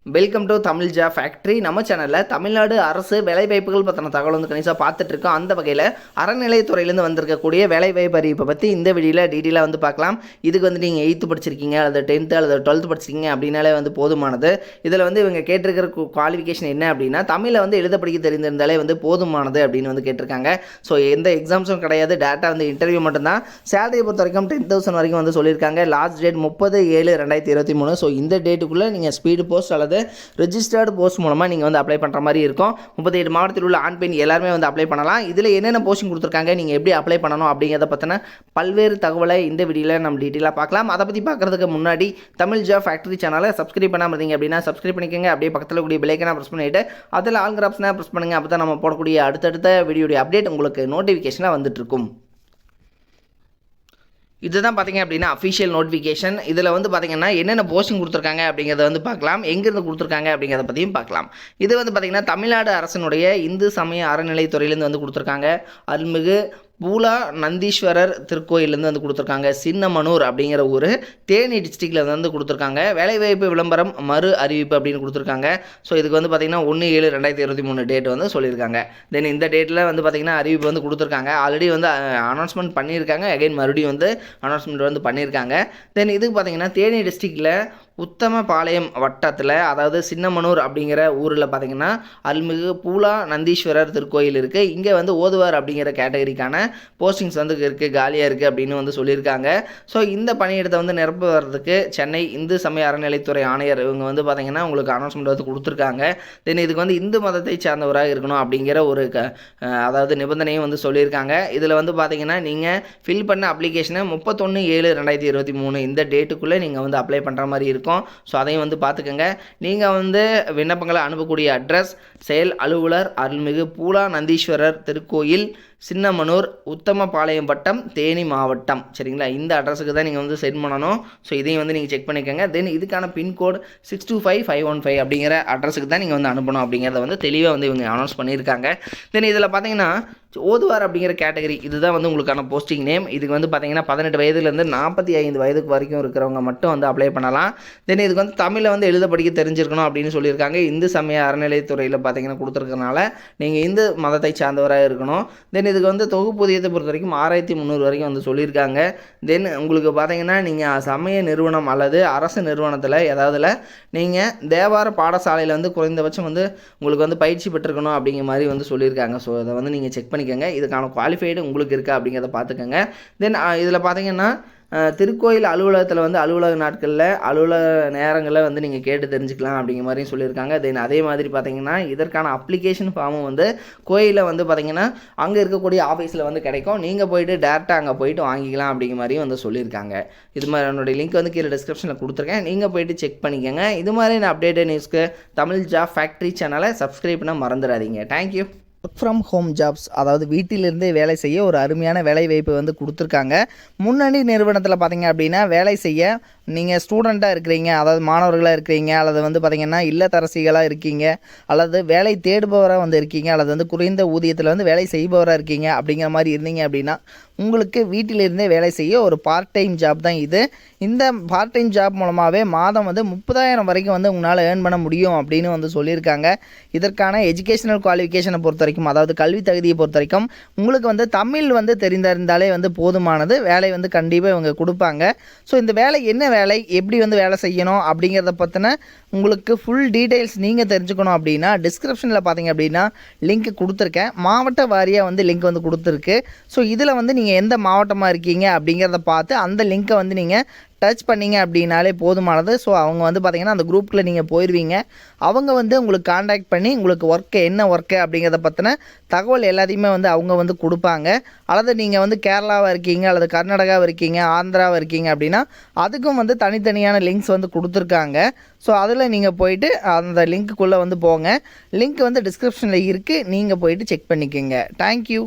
Welcome to Tamil ஜா factory. நம்ம சேனலில் தமிழ்நாடு அரசு வேலைவாய்ப்புகள் பற்றின தகவல் வந்து கணிசாக பார்த்துட்டு இருக்கோம். அந்த வகையில் அறநிலையத்துறையிலேருந்து வந்திருக்கக்கூடிய வேலைவாய்ப்பு அறிவிப்பை பற்றி இந்த வீடியோவில் டீட்டெயிலாக வந்து பார்க்கலாம். இதுக்கு வந்து நீங்கள் 8th படிச்சிருக்கீங்க அல்லது 10th அல்லது 12th படிச்சிருக்கீங்க அப்படின்னாலே வந்து போதுமானது. இதில் வந்து இவங்க கேட்டிருக்கிற குவாலிஃபிகேஷன் என்ன அப்படின்னா, தமிழை வந்து எழுத படிக்க தெரிந்திருந்தாலே வந்து போதுமானது அப்படின்னு வந்து கேட்டிருக்காங்க. ஸோ எந்த எக்ஸாம்ஸும் கிடையாது, டேட்டா வந்து இன்டர்வியூ மட்டும்தான். சேலரியை பொறுத்த வரைக்கும் 10,000 வரைக்கும் வந்து சொல்லியிருக்காங்க. Last date 30/7/2023. ஸோ இந்த டேட்டுக்குள்ளே நீங்கள் ஸ்பீடு போஸ்ட் அல்லது ரெஜிஸ்டர்டு போஸ்ட் மூலமாக நீங்கள் வந்து அப்ளை பண்ணுற மாதிரி இருக்கும். 38 மாவட்டத்தில் உள்ள ஆண் பெண் எல்லாருமே வந்து அப்ளை பண்ணலாம். இதில் என்னென்ன போஸ்டிங் கொடுத்துருக்காங்க, நீங்கள் எப்படி அப்ளை பண்ணணும் அப்படிங்கிறத பற்றின பல்வேறு தகவலை இந்த வீடியோவில் நம்ம டீட்டெயிலாக பார்க்கலாம். அதை பற்றி பார்க்குறதுக்கு முன்னாடி தமிழ் ஜா ஃபேக்ட்ரி சேனலை சப்ஸ்கிரைப் பண்ணாமல் இருந்தீங்க அப்படின்னா சப்ஸ்கிரைப் பண்ணிக்கோங்க. அப்படியே பக்கத்தில் கூடிய பெல்லைக்கனை ப்ரெஸ் பண்ணிவிட்டு அதில் ஆல் ஆப்ஷனை ப்ரெஸ் பண்ணுங்கள். அப்போ தான் நம்ம போடக்கூடிய அடுத்தடுத்த வீடியோடைய அப்டேட் உங்களுக்கு நோட்டிஃபிகேஷனாக வந்துட்டுருக்கும். இதுதான் பார்த்தீங்க அப்படின்னா அஃபிஷியல் நோட்டிஃபிகேஷன். இதில் வந்து பார்த்தீங்கன்னா என்னென்ன போஸ்டிங் கொடுத்துருக்காங்க அப்படிங்கிறத வந்து பார்க்கலாம், எங்கேருந்து கொடுத்துருக்காங்க அப்படிங்கிறத பற்றியும் பார்க்கலாம். இது வந்து பார்த்தீங்கன்னா தமிழ்நாடு அரசினுடைய இந்து சமய அறநிலைத்துறையிலேருந்து வந்து கொடுத்துருக்காங்க. அருள்மிகு பூலா நந்தீஸ்வரர் திருக்கோயிலேருந்து வந்து கொடுத்துருக்காங்க. சின்னமனூர் அப்படிங்கிற ஊர் தேனி டிஸ்ட்ரிக்டில் வந்து கொடுத்துருக்காங்க. வேலைவாய்ப்பு விளம்பரம் மறு அறிவிப்பு அப்படின்னு கொடுத்துருக்காங்க. ஸோ இதுக்கு வந்து பார்த்திங்கன்னா 1/7/2023 டேட் வந்து சொல்லியிருக்காங்க. தென் இந்த டேட்டில் வந்து பார்த்திங்கன்னா அறிவிப்பு வந்து கொடுத்துருக்காங்க. ஆல்ரெடி வந்து அனௌன்ஸ்மெண்ட் பண்ணியிருக்காங்க. அகைன் மறுபடியும் வந்து அனௌன்ஸ்மெண்ட் வந்து பண்ணியிருக்காங்க. தென் இதுக்கு பார்த்திங்கன்னா தேனி டிஸ்ட்ரிக்டில் உத்தமபாளையம் வட்டத்தில், அதாவது சின்னமனூர் அப்படிங்கிற ஊரில் பார்த்திங்கன்னா அருள்மிகு பூலா நந்தீஸ்வரர் திருக்கோயில் இருக்குது. இங்கே வந்து ஓதுவார் அப்படிங்கிற கேட்டகரிக்கான போஸ்டிங்ஸ் வந்து இருக்குது, காலியாக இருக்குது அப்படின்னு வந்து சொல்லியிருக்காங்க. ஸோ இந்த பணியிடத்தை வந்து நிரப்புவதற்கு சென்னை இந்து சமய அறநிலைத்துறை ஆணையர் இவங்க வந்து பார்த்திங்கன்னா உங்களுக்கு அனௌன்ஸ்மெண்ட் வந்து கொடுத்துருக்காங்க. தென் இதுக்கு வந்து இந்து மதத்தை சார்ந்தவராக இருக்கணும் அப்படிங்கிற ஒரு அதாவது நிபந்தனையும் வந்து சொல்லியிருக்காங்க. இதில் வந்து பார்த்திங்கன்னா நீங்கள் ஃபில் பண்ண அப்ளிகேஷனை 31/7/2023 இந்த டேட்டுக்குள்ளே நீங்கள் வந்து அப்ளை பண்ணுற மாதிரி இருக்கும். ஸோ அதையும் வந்து பார்த்துக்கோங்க. நீங்கள் வந்து விண்ணப்பங்களை அனுப்பக்கூடிய அட்ரஸ் செயல் அலுவலர் அருள்மிகு பூலா நந்தீஸ்வரர் திருக்கோயில் சின்னமனூர் உத்தமபாளையம் வட்டம் தேனி மாவட்டம். சரிங்களா, இந்த அட்ரஸுக்கு தான் நீங்கள் வந்து சென்ட் பண்ணணும். ஸோ இதையும் வந்து நீங்கள் செக் பண்ணிக்கோங்க. தென் இதுக்கான பின்கோடு 625515 அப்படிங்கிற அட்ரஸுக்கு தான் நீங்கள் வந்து அனுப்பணும் அப்படிங்கிறத வந்து தெளிவாக வந்து இவங்க அனௌன்ஸ் பண்ணியிருக்காங்க. தென் இதில் பார்த்தீங்கன்னா ஓதுவார் அப்படிங்கிற கேட்டகரி இதுதான் வந்து உங்களுக்கான போஸ்டிங் நேம். இதுக்கு வந்து பார்த்தீங்கன்னா 18 வயதுலேருந்து 45 வயதுக்கு வரைக்கும் இருக்கிறவங்க மட்டும் வந்து அப்ளை பண்ணலாம். தென் இதுக்கு வந்து தமிழை வந்து எழுத படிக்க தெரிஞ்சிருக்கணும் அப்படின்னு சொல்லியிருக்காங்க. இந்து சமய அறநிலையத்துறையில் பார்த்தீங்கன்னா கொடுத்துருக்கனால நீங்கள் இந்து மதத்தை சார்ந்தவராக இருக்கணும். தென் இதுக்கு வந்து தொகுப்பூதியத்தை பொறுத்த வரைக்கும் 6300 வரைக்கும் வந்து சொல்லியிருக்காங்க. தென் உங்களுக்கு பார்த்தீங்கன்னா நீங்கள் சமய நிறுவனம் அல்லது அரசு நிறுவனத்தில் ஏதாவதுல நீங்கள் தேவார பாடசாலையில் வந்து குறைந்தபட்சம் வந்து உங்களுக்கு வந்து பயிற்சி பெற்றிருக்கணும் அப்படிங்கிற மாதிரி வந்து சொல்லியிருக்காங்க. ஸோ அதை வந்து நீங்கள் செக் பண்ணிக்கோங்க. இதுக்கான குவாலிஃபைடு உங்களுக்கு இருக்கா அப்படிங்கிறத பார்த்துக்கோங்க. தென் இதில் பார்த்தீங்கன்னா திருக்கோயில் அலுவலகத்தில் வந்து அலுவலக நாட்களில் அலுவலக நேரங்களில் வந்து நீங்கள் கேட்டு தெரிஞ்சுக்கலாம் அப்படிங்கிற மாதிரியும் சொல்லியிருக்காங்க. தென் அதே மாதிரி பார்த்தீங்கன்னா இதற்கான அப்ளிகேஷன் ஃபார்மும் வந்து கோயிலில் வந்து பார்த்தீங்கன்னா அங்கே இருக்கக்கூடிய ஆஃபீஸில் வந்து கிடைக்கும். நீங்கள் போயிட்டு டேரெக்டாக அங்கே போயிட்டு வாங்கிக்கலாம் அப்படிங்கிற மாதிரியும் வந்து சொல்லியிருக்காங்க. இது மாதிரி என்னுடைய லிங்க் வந்து கீழே டிஸ்கிரிப்ஷனில் கொடுத்துருக்கேன். நீங்கள் போயிட்டு செக் பண்ணிக்கோங்க. இது மாதிரி நான் அப்டேட்டட் நியூஸ்க்கு தமிழ் ஜாப் ஃபேக்ட்ரி சேனலை சப்ஸ்கிரைப் பண்ண மறந்துடாதீங்க. Thank you. Work from home jobs, அதாவது வீட்டிலிருந்தே வேலை செய்ய ஒரு அருமையான வேலை வாய்ப்பு வந்து கொடுத்துருக்காங்க. முன்னணி நிறுவனத்தில் பார்த்தீங்க அப்படின்னா வேலை செய்ய நீங்கள் ஸ்டூடெண்ட்டாக இருக்கிறீங்க, அதாவது மாணவர்களாக இருக்கிறீங்க, அல்லது வந்து பார்த்திங்கன்னா இல்லத்தரசிகளாக இருக்கீங்க, அல்லது வேலை தேடுபவராக வந்து இருக்கீங்க, அல்லது வந்து குறைந்த ஊதியத்தில் வந்து வேலை செய்பவராக இருக்கீங்க அப்படிங்கிற மாதிரி இருந்தீங்க அப்படின்னா உங்களுக்கு வீட்டிலிருந்தே வேலை செய்ய ஒரு பார்ட் டைம் ஜாப் தான் இது. இந்த பார்ட் டைம் ஜாப் மூலமாகவே மாதம் வந்து 30,000 வரைக்கும் வந்து உங்களால் ஏர்ன் பண்ண முடியும் அப்படின்னு வந்து சொல்லியிருக்காங்க. இதற்கான எஜுகேஷனல் குவாலிஃபிகேஷனை பொறுத்த வரைக்கும், அதாவது கல்வி தகுதியை பொறுத்த வரைக்கும் உங்களுக்கு வந்து தமிழ் வந்து தெரிந்திருந்தாலே வந்து போதுமானது. வேலை வந்து கண்டிப்பாக இவங்க கொடுப்பாங்க. ஸோ இந்த வேலை என்ன வேலை, எப்படி வந்து வேலை செய்யணும் அப்படிங்கிறத பற்றின உங்களுக்கு ஃபுல் டீட்டெயில்ஸ் நீங்கள் தெரிஞ்சுக்கணும் அப்படின்னா டிஸ்கிரிப்ஷனில் பார்த்தீங்க அப்படின்னா லிங்க் கொடுத்துருக்கேன். மாவட்ட வாரியாக வந்து லிங்க் வந்து கொடுத்துருக்கு. ஸோ இதில் வந்து நீங்கள் எந்த மாவட்டமாக இருக்கீங்க அப்படிங்கிறத பார்த்து அந்த லிங்க்கை வந்து நீங்கள் டச் பண்ணிங்க அப்படின்னாலே போதுமானது. ஸோ அவங்க வந்து பார்த்திங்கன்னா அந்த குரூப்பில் நீங்கள் போயிடுவீங்க. அவங்க வந்து உங்களுக்கு காண்டாக்ட் பண்ணி உங்களுக்கு என்ன ஒர்க்கு அப்படிங்கிறத பற்றின தகவல் எல்லாத்தையுமே வந்து அவங்க வந்து கொடுப்பாங்க. அல்லது நீங்கள் வந்து கேரளாவாக இருக்கீங்க, அல்லது கர்நாடகாவில் இருக்கீங்க, ஆந்திராவில் இருக்கீங்க அப்படின்னா அதுக்கும் வந்து தனித்தனியான லிங்க்ஸ் வந்து கொடுத்துருக்காங்க. ஸோ அதில் நீங்கள் போயிட்டு அந்த லிங்க்குள்ளே வந்து போங்க. லிங்க் வந்து டிஸ்கிரிப்ஷனில் இருக்குது, நீங்கள் போயிட்டு செக் பண்ணிக்கோங்க. தேங்க்யூ.